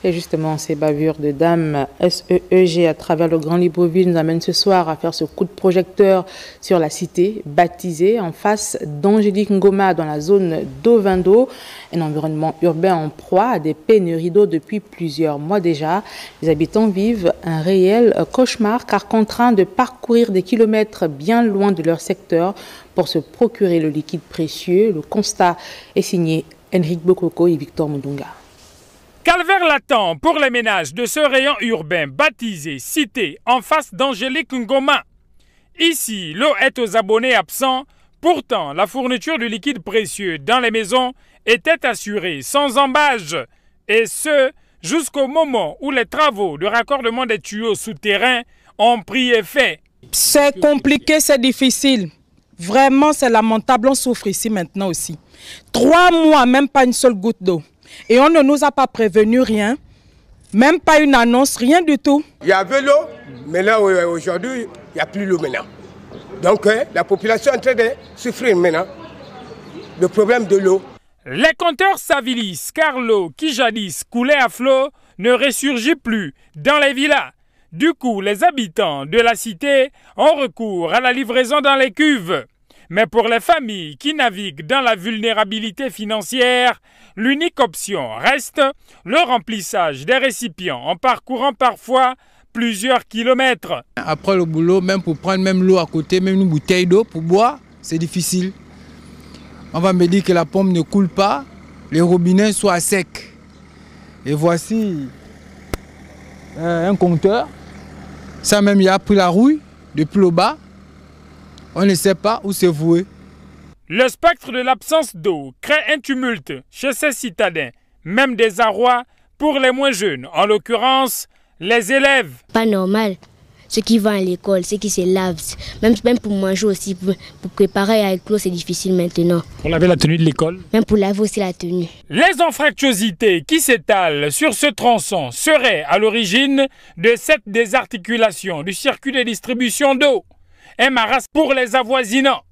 Et justement, ces bavures de dames SEEG à travers le Grand Libreville nous amènent ce soir à faire ce coup de projecteur sur la cité baptisée en face d'Angélique Ngoma dans la zone d'Ovendo, un environnement urbain en proie à des pénuries d'eau depuis plusieurs mois déjà. Les habitants vivent un réel cauchemar car contraints de parcourir des kilomètres bien loin de leur secteur pour se procurer le liquide précieux. Le constat est signé Henrik Bokoko et Victor Mundunga. Calvaire latent pour les ménages de ce rayon urbain baptisé Cité en face d'Angélique Ngoma. Ici, l'eau est aux abonnés absents. Pourtant, la fourniture de liquide précieux dans les maisons était assurée sans embâge. Et ce, jusqu'au moment où les travaux de raccordement des tuyaux souterrains ont pris effet. C'est compliqué, c'est difficile. Vraiment, c'est lamentable. On souffre ici maintenant aussi. 3 mois, même pas une seule goutte d'eau. Et on ne nous a pas prévenu rien. Même pas une annonce, rien du tout. Il y avait l'eau, mais là, aujourd'hui, il n'y a plus l'eau maintenant. Donc, la population est en train de souffrir maintenant. Le problème de l'eau. Les compteurs s'avilissent car l'eau qui jadis coulait à flot ne ressurgit plus dans les villas. Du coup, les habitants de la cité ont recours à la livraison dans les cuves. Mais pour les familles qui naviguent dans la vulnérabilité financière, l'unique option reste le remplissage des récipients en parcourant parfois plusieurs kilomètres. Après le boulot, même pour prendre même l'eau à côté, même une bouteille d'eau pour boire, c'est difficile. On va me dire que la pompe ne coule pas, les robinets sont à sec. Et voici un compteur. Ça même, il a pris la rouille depuis le bas. On ne sait pas où se vouer. Le spectre de l'absence d'eau crée un tumulte chez ces citadins, même des arrois pour les moins jeunes, en l'occurrence les élèves. Pas normal. Ceux qui vont à l'école, ceux qui se lavent, même pour manger aussi, pour préparer avec l'eau, c'est difficile maintenant. Pour laver la tenue de l'école? Même pour laver aussi la tenue. Les anfractuosités qui s'étalent sur ce tronçon seraient à l'origine de cette désarticulation du circuit de distribution d'eau. Un marasme pour les avoisinants.